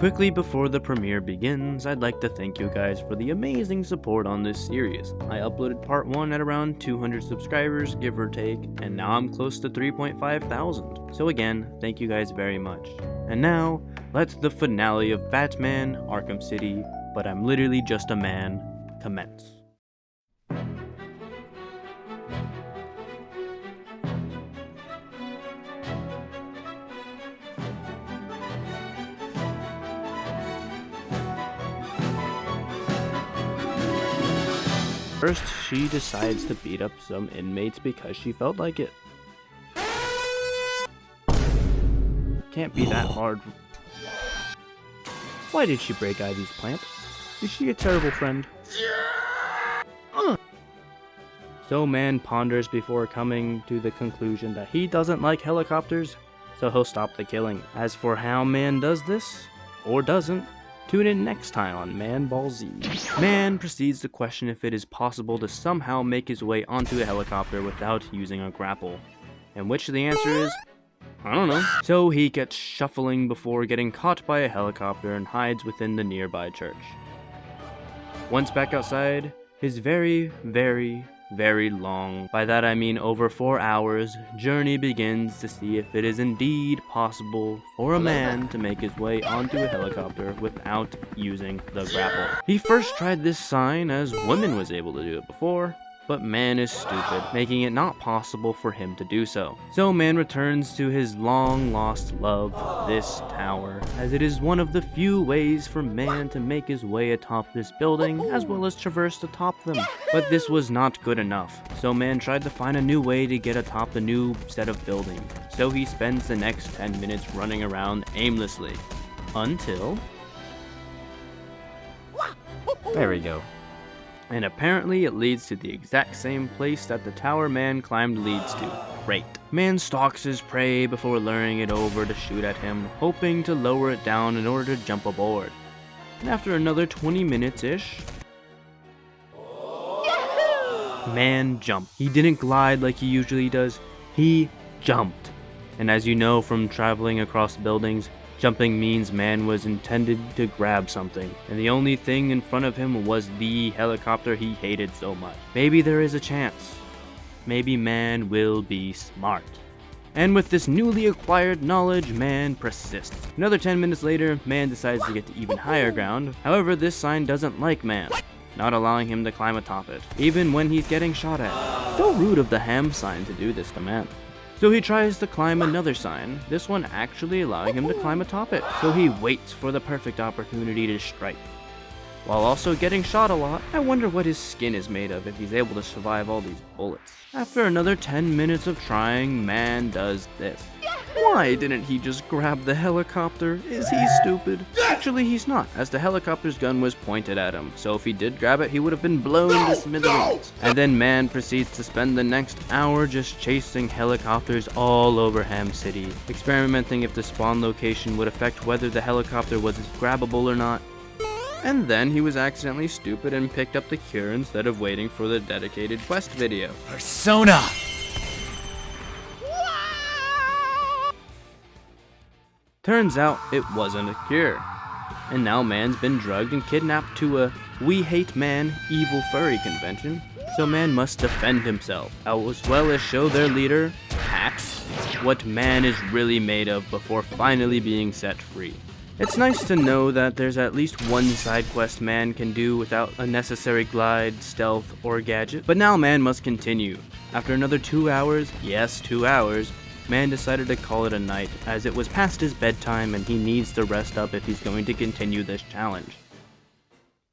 Quickly before the premiere begins, I'd like to thank you guys for the amazing support on this series. I uploaded part 1 at around 200 subscribers, give or take, and now I'm close to 3.5 thousand. So again, thank you guys very much. And now, let the finale of Batman Arkham City, but I'm literally just a man, commence. First, she decides to beat up some inmates because she felt like it. Can't be that hard. Why did she break Ivy's plant? Is she a terrible friend? So man ponders before coming to the conclusion that he doesn't like helicopters, so he'll stop the killing. As for how man does this, or doesn't, tune in next time on Man Ball Z. Man proceeds to question if it is possible to somehow make his way onto a helicopter without using a grapple, in which the answer is, I don't know. So he gets shuffling before getting caught by a helicopter and hides within the nearby church. Once back outside, his very long, by that I mean over 4 hours, journey begins to see if it is indeed possible for a man to make his way onto a helicopter without using the grapple. He first tried this sign as women was able to do it before, but man is stupid, making it not possible for him to do so. So man returns to his long lost love, this tower, as it is one of the few ways for man to make his way atop this building, as well as traverse atop them. But this was not good enough, so man tried to find a new way to get atop the new set of buildings. So he spends the next 10 minutes running around aimlessly, until... there we go. And apparently it leads to the exact same place that the tower man climbed leads to. Great. Man stalks his prey before luring it over to shoot at him, hoping to lower it down in order to jump aboard. And after another 20 minutes-ish, man jumped. He didn't glide like he usually does, he jumped. And as you know from traveling across buildings, jumping means man was intended to grab something, and the only thing in front of him was the helicopter he hated so much. Maybe there is a chance. Maybe man will be smart. And with this newly acquired knowledge, man persists. Another 10 minutes later, man decides to get to even higher ground. However, this sign doesn't like man, not allowing him to climb atop it, even when he's getting shot at. So rude of the ham sign to do this to man. So he tries to climb another sign, this one actually allowing him to climb atop it. So he waits for the perfect opportunity to strike. While also getting shot a lot, I wonder what his skin is made of if he's able to survive all these bullets. After another 10 minutes of trying, man does this. Why didn't he just grab the helicopter? Is he stupid? Actually, he's not, as the helicopter's gun was pointed at him, so if he did grab it, he would have been blown to smithereens. And then man proceeds to spend the next hour just chasing helicopters all over Ham City, experimenting if the spawn location would affect whether the helicopter was grabbable or not. And then he was accidentally stupid and picked up the cure instead of waiting for the dedicated quest video. Persona! Turns out it wasn't a cure. And now man's been drugged and kidnapped to a We Hate Man Evil Furry convention, so man must defend himself, as well as show their leader, Pax, what man is really made of before finally being set free. It's nice to know that there's at least one side quest man can do without a necessary glide, stealth, or gadget, but now man must continue. After another 2 hours, yes 2 hours, man decided to call it a night, as it was past his bedtime and he needs to rest up if he's going to continue this challenge.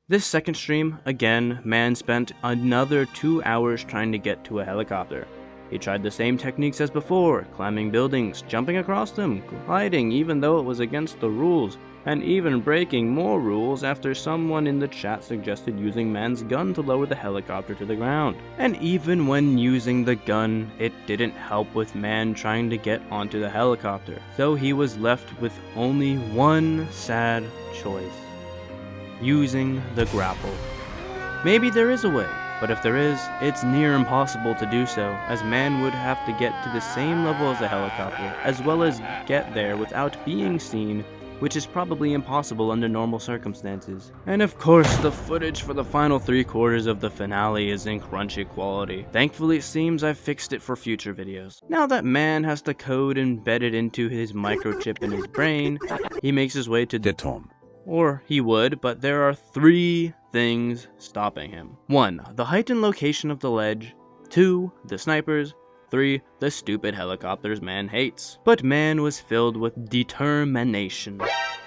This second stream, again, man spent another 2 hours trying to get to a helicopter. He tried the same techniques as before, climbing buildings, jumping across them, gliding even though it was against the rules, and even breaking more rules after someone in the chat suggested using man's gun to lower the helicopter to the ground. And even when using the gun, it didn't help with man trying to get onto the helicopter. So he was left with only one sad choice: using the grapple. Maybe there is a way, but if there is, it's near impossible to do so, as man would have to get to the same level as the helicopter, as well as get there without being seen, which is probably impossible under normal circumstances. And of course, the footage for the final 3/4 of the finale is in crunchy quality. Thankfully, it seems I've fixed it for future videos. Now that man has the code embedded into his microchip in his brain, he makes his way to Dur Turm. Or he would, but there are 3 things stopping him. 1. The height and location of the ledge. 2. The snipers. 3. The stupid helicopters man hates. But man was filled with determination.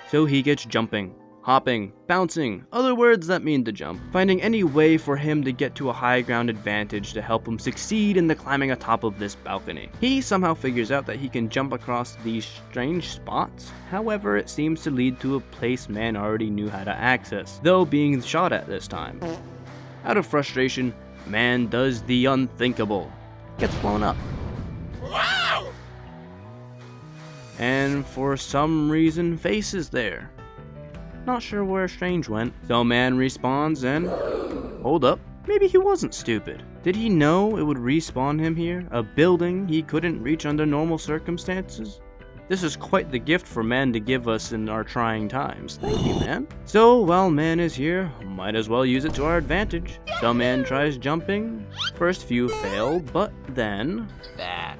So he gets jumping, hopping, bouncing, other words that mean to jump, finding any way for him to get to a high ground advantage to help him succeed in the climbing atop of this balcony. He somehow figures out that he can jump across these strange spots. However, it seems to lead to a place man already knew how to access, though being shot at this time. Out of frustration, man does the unthinkable. Gets blown up. And for some reason, Face is there. Not sure where Strange went. So man respawns and... Hold up. Maybe he wasn't stupid. Did he know it would respawn him here? A building he couldn't reach under normal circumstances? This is quite the gift for man to give us in our trying times. Thank you, man. So, while man is here, might as well use it to our advantage. So man tries jumping. First few fail, but then... That.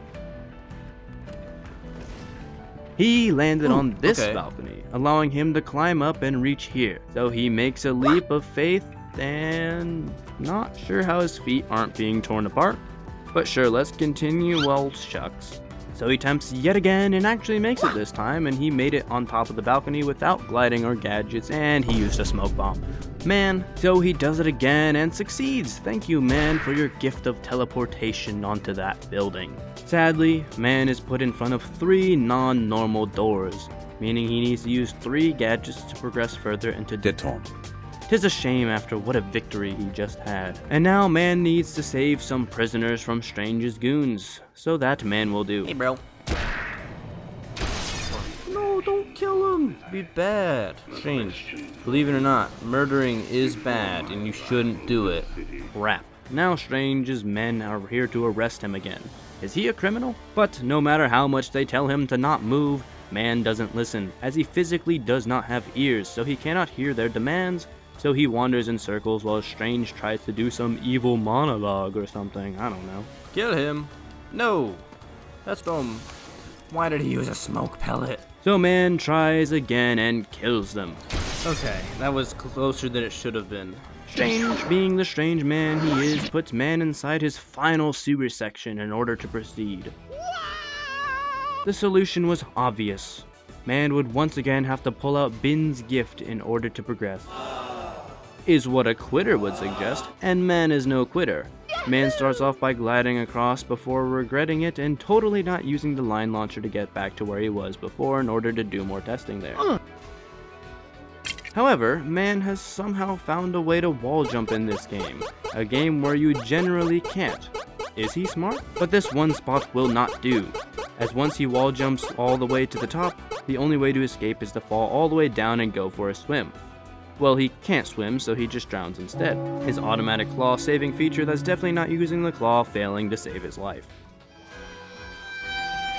He landed on this balcony, allowing him to climb up and reach here. So he makes a leap of faith and... Not sure how his feet aren't being torn apart. But sure, let's continue. Well, shucks. So he attempts yet again and actually makes it this time, and he made it on top of the balcony without gliding or gadgets, and he used a smoke bomb. Man, so he does it again and succeeds. Thank you, man, for your gift of teleportation onto that building. Sadly, man is put in front of 3 non-normal doors, meaning he needs to use 3 gadgets to progress further into Dur Turm. 'Tis a shame after what a victory he just had. And now man needs to save some prisoners from Strange's goons. So that man will do. Hey, bro. No, don't kill him. It'd be bad. Strange. Believe it or not, murdering is bad, and you shouldn't do it. Crap. Now Strange's men are here to arrest him again. Is he a criminal? But no matter how much they tell him to not move, man doesn't listen, as he physically does not have ears, so he cannot hear their demands. So he wanders in circles while Strange tries to do some evil monologue or something, I don't know. Kill him. No. That's dumb. Why did he use a smoke pellet? So man tries again and kills them. Okay, that was closer than it should have been. Strange, being the strange man he is, puts man inside his final sewer section in order to proceed. The solution was obvious. Man would once again have to pull out Bin's gift in order to progress. Is what a quitter would suggest, and man is no quitter. Man starts off by gliding across before regretting it and totally not using the line launcher to get back to where he was before in order to do more testing there. However, man has somehow found a way to wall jump in this game, a game where you generally can't. Is he smart? But this one spot will not do, as once he wall jumps all the way to the top, the only way to escape is to fall all the way down and go for a swim. Well, he can't swim, so he just drowns instead. His automatic claw saving feature that's definitely not using the claw failing to save his life.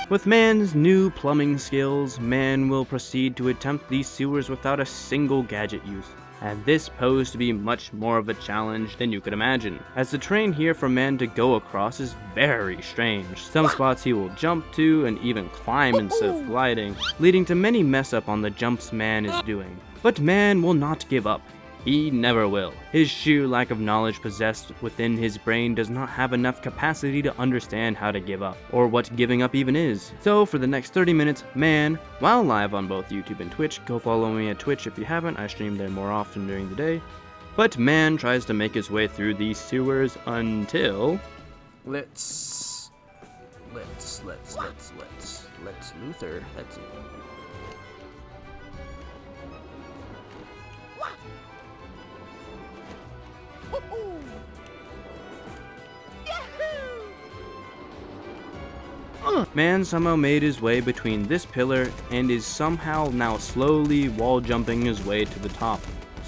With man's new plumbing skills, man will proceed to attempt these sewers without a single gadget use. And this posed to be much more of a challenge than you could imagine, as the terrain here for man to go across is very strange. Some spots he will jump to and even climb instead of gliding, leading to many mess up on the jumps man is doing. But man will not give up. He never will. His sheer lack of knowledge possessed within his brain does not have enough capacity to understand how to give up, or what giving up even is. So for the next 30 minutes, man, while live on both YouTube and Twitch, go follow me at Twitch if you haven't, I stream there more often during the day, but man tries to make his way through these sewers until... Let's Luther. That's Man somehow made his way between this pillar and is somehow now slowly wall jumping his way to the top.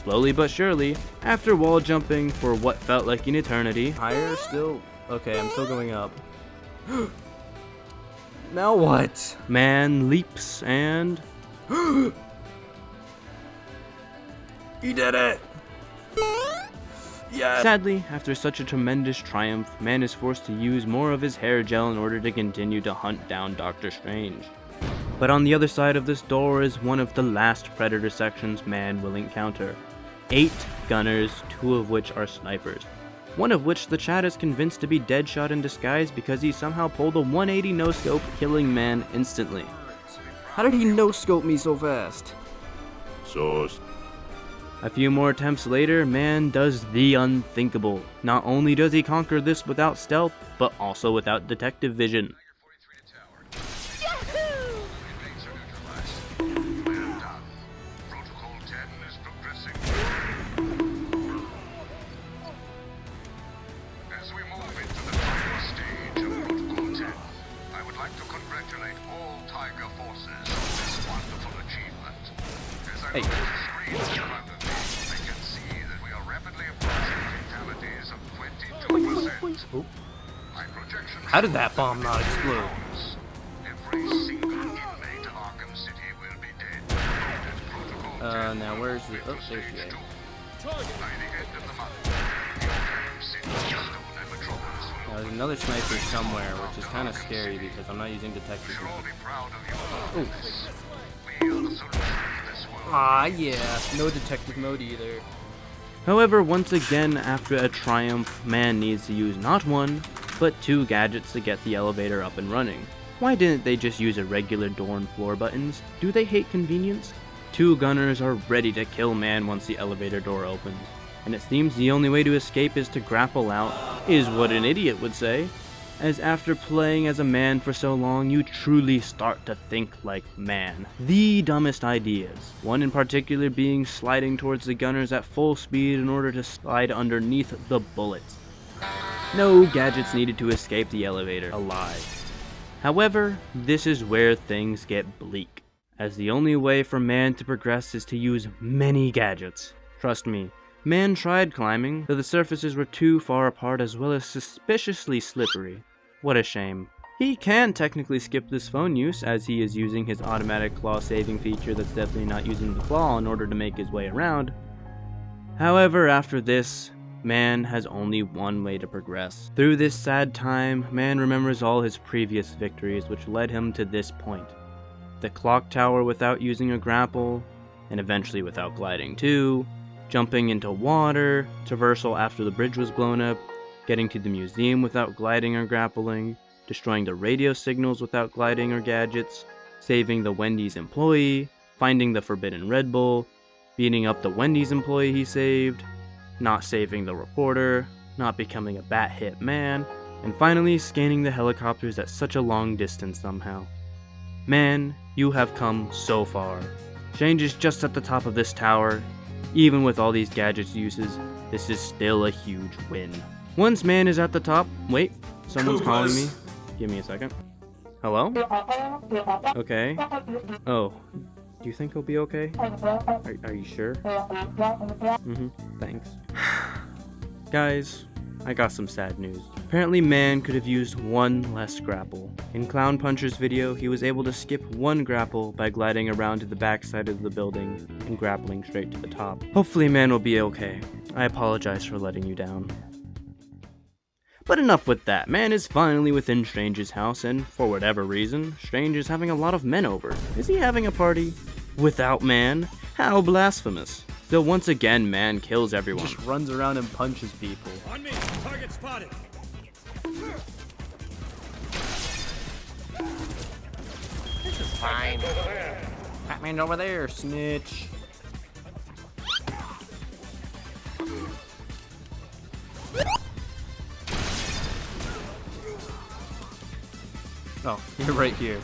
Slowly but surely, after wall jumping for what felt like an eternity. higher still. Okay, I'm still going up. Now what? Man leaps and... He did it! Yeah. Sadly, after such a tremendous triumph, man is forced to use more of his hair gel in order to continue to hunt down Doctor Strange. But on the other side of this door is one of the last Predator sections man will encounter. 8 gunners, 2 of which are snipers. One of which the chat is convinced to be Deadshot in disguise because he somehow pulled a 180 no-scope, killing man instantly. How did he no-scope me so fast? Sauce. A few more attempts later, man does the unthinkable. Not only does he conquer this without stealth, but also without detective vision. Hey. How did that bomb not explode? Every single inmate of Arkham City will be dead. Now where's the... Oh, there she is. By the end of the month, Arkham City's stolen metropolis will Now, there's another sniper somewhere, which is kind of scary because I'm not using detective You'll all vision. be proud of your Oh. service. We are the solution to this world. Ah, yeah. No detective mode either. However, once again, after a triumph, man needs to use not 1, but 2 gadgets to get the elevator up and running. Why didn't they just use a regular door and floor buttons? Do they hate convenience? 2 gunners are ready to kill man once the elevator door opens, and it seems the only way to escape is to grapple out, is what an idiot would say, as after playing as a man for so long, you truly start to think like man. The dumbest ideas, one in particular being sliding towards the gunners at full speed in order to slide underneath the bullets. No gadgets needed to escape the elevator alive. However, this is where things get bleak, as the only way for man to progress is to use many gadgets. Trust me, man tried climbing, though the surfaces were too far apart as well as suspiciously slippery. What a shame. He can technically skip this phone use, as he is using his automatic claw saving feature that's definitely not using the claw in order to make his way around. However, after this, man has only one way to progress. Through this sad time, man remembers all his previous victories which led him to this point. The clock tower without using a grapple, and eventually without gliding too, jumping into water, traversal after the bridge was blown up, getting to the museum without gliding or grappling, destroying the radio signals without gliding or gadgets, saving the Wendy's employee, finding the forbidden Red Bull, beating up the Wendy's employee he saved, not saving the reporter, not becoming a bat-hit man, and finally scanning the helicopters at such a long distance somehow. Man, you have come so far. Strange is just at the top of this tower. Even with all these gadgets uses, this is still a huge win. Once man is at the top, wait, someone's calling me. Give me a second. Hello? Okay. Oh, do you think he'll be okay? Are you sure? Thanks. Guys, I got some sad news. Apparently man could have used 1 less grapple. In Clown Puncher's video, he was able to skip 1 grapple by gliding around to the back side of the building and grappling straight to the top. Hopefully man will be okay. I apologize for letting you down. But enough with that. Man is finally within Strange's house, and for whatever reason, Strange is having a lot of men over. Is he having a party without man? How blasphemous. Still, once again, man kills everyone. Just runs around and punches people. On me! Target spotted! This is fine. Batman's over there, snitch. Oh, you're right here.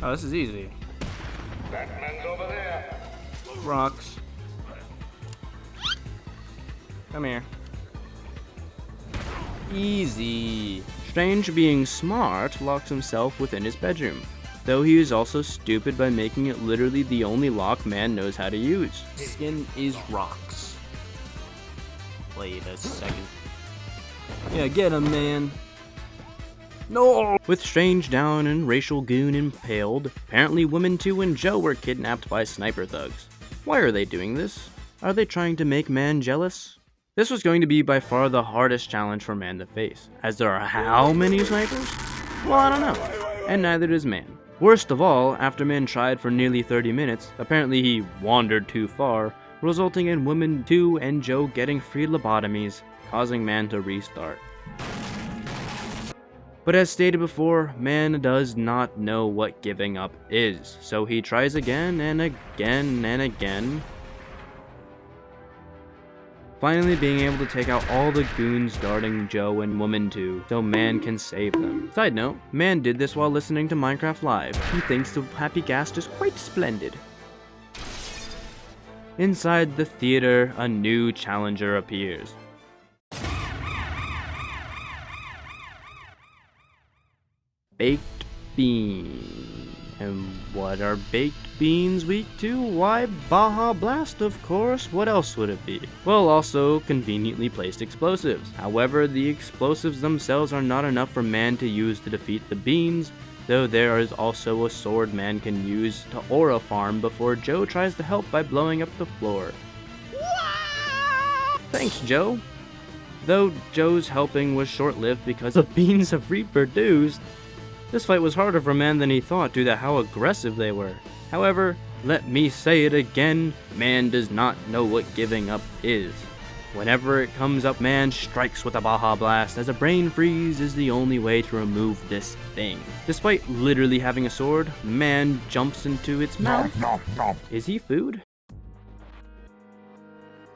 Oh, this is easy. Batman's over there. Rocks. Come here. Easy. Strange, being smart, locks himself within his bedroom, though he is also stupid by making it literally the only lock man knows how to use. Skin is rocks. Wait a second. Yeah, get him, man. No! With Strange down and Racial Goon impaled, apparently Woman 2 and Joe were kidnapped by sniper thugs. Why are they doing this? Are they trying to make Man jealous? This was going to be by far the hardest challenge for Man to face, as there are how many snipers? Well, I don't know, and neither does Man. Worst of all, after Man tried for nearly 30 minutes, apparently he wandered too far, resulting in Woman 2 and Joe getting free lobotomies, causing Man to restart. But as stated before, Man does not know what giving up is, so he tries again and again and again, finally being able to take out all the goons guarding Joe and Woman 2, so Man can save them. Side note, Man did this while listening to Minecraft Live. He thinks the happy ghast is quite splendid. Inside the theater, a new challenger appears. Baked beans. And what are baked beans weak to? Why, Baja Blast, of course. What else would it be? Well, also conveniently placed explosives. However, the explosives themselves are not enough for Man to use to defeat the beans, though there is also a sword Man can use to aura farm before Joe tries to help by blowing up the floor. Thanks, Joe. Though Joe's helping was short-lived because the beans have reproduced. This fight was harder for Man than he thought due to how aggressive they were. However, let me say it again, Man does not know what giving up is. Whenever it comes up, Man strikes with a Baja Blast, as a brain freeze is the only way to remove this thing. Despite literally having a sword, Man jumps into its mouth. Is he food?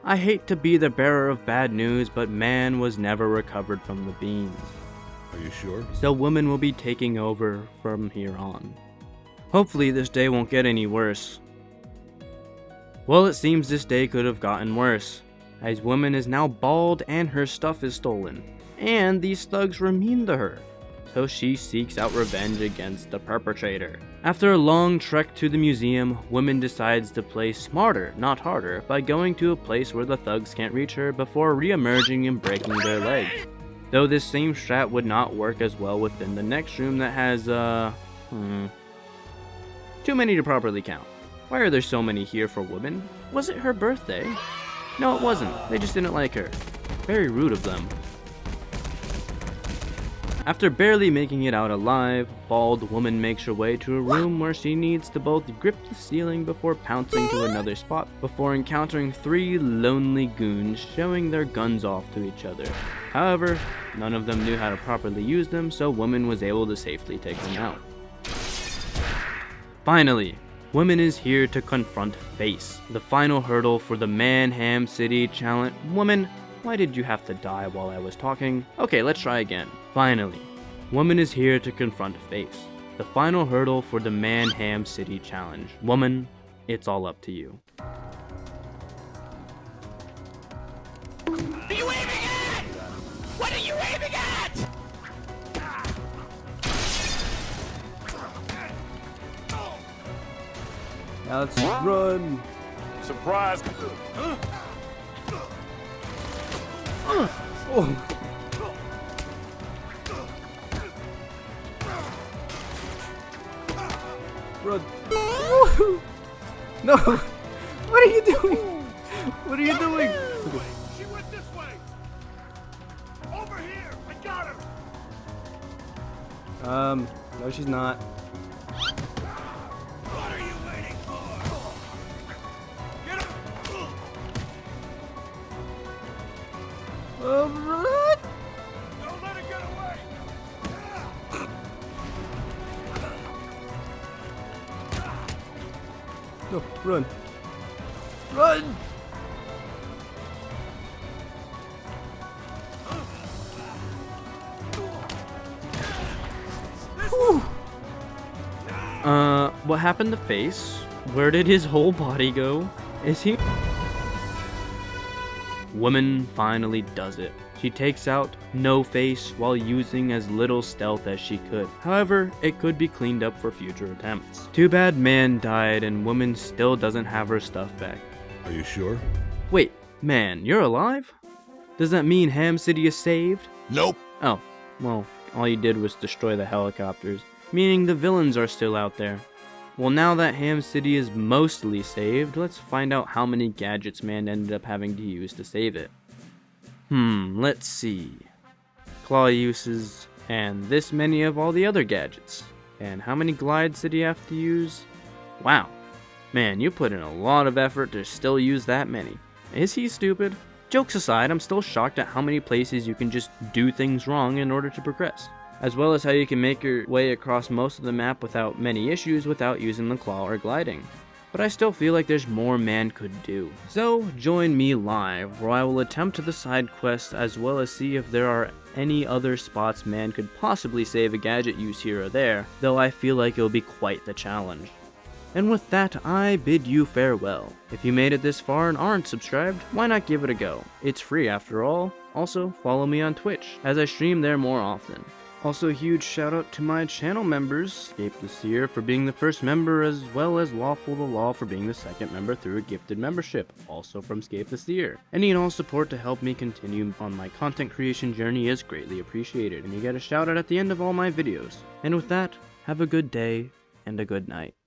I hate to be the bearer of bad news, but Man was never recovered from the beans. Are you sure? So Woman will be taking over from here on. Hopefully this day won't get any worse. Well, it seems this day could have gotten worse, as Woman is now bald and her stuff is stolen. And these thugs were mean to her, so she seeks out revenge against the perpetrator. After a long trek to the museum, Woman decides to play smarter, not harder, by going to a place where the thugs can't reach her before re-emerging and breaking their legs. Though this same strat would not work as well within the next room that has, too many to properly count. Why are there so many here for Woman? Was it her birthday? No, it wasn't. They just didn't like her. Very rude of them. After barely making it out alive, Bald Woman makes her way to a room where she needs to both grip the ceiling before pouncing to another spot, before encountering 3 lonely goons showing their guns off to each other. However, none of them knew how to properly use them, so Woman was able to safely take them out. Finally, Woman is here to confront Face, the final hurdle for the Manham City challenge. Woman, why did you have to die while I was talking? Okay, let's try again. Finally, Woman is here to confront Face, the final hurdle for the Manham City challenge. Woman, it's all up to you. What are you aiming at? What are you aiming at? Now let's run. Surprise! Oh. Run. Woo-hoo. No. What are you doing? What are you doing? She went this way! Over here! I got her! No, she's not. What are you waiting for? Get her! Run. Don't let her get away! No, run. Run. Whew. What happened to Face? Where did his whole body go? Is he? Woman finally does it. She takes out No Face while using as little stealth as she could. However, it could be cleaned up for future attempts. Too bad Man died and Woman still doesn't have her stuff back. Are you sure? Wait, Man, you're alive? Does that mean Ham City is saved? Nope. Oh, well, All you did was destroy the helicopters, meaning the villains are still out there. Well, now that Ham City is mostly saved, let's find out how many gadgets man ended up having to use to save it. Let's see. Claw uses, and this many of all the other gadgets. And how many glides did he have to use? Wow. Man, you put in a lot of effort to still use that many. Is he stupid? Jokes aside, I'm still shocked at how many places you can just do things wrong in order to progress, as well as how you can make your way across most of the map without many issues without using the claw or gliding. But I still feel like there's more man could do. So join me live, where I will attempt the side quests as well as see if there are any other spots man could possibly save a gadget use here or there, though I feel like it'll be quite the challenge. And with that, I bid you farewell. If you made it this far and aren't subscribed, why not give it a go? It's free after all. Also, follow me on Twitch, as I stream there more often. Also, a huge shout out to my channel members, Scape the Seer for being the first member, as well as Lawful the Law for being the second member through a gifted membership, also from Scape the Seer. Any and all support to help me continue on my content creation journey is greatly appreciated, and you get a shout out at the end of all my videos. And with that, have a good day and a good night.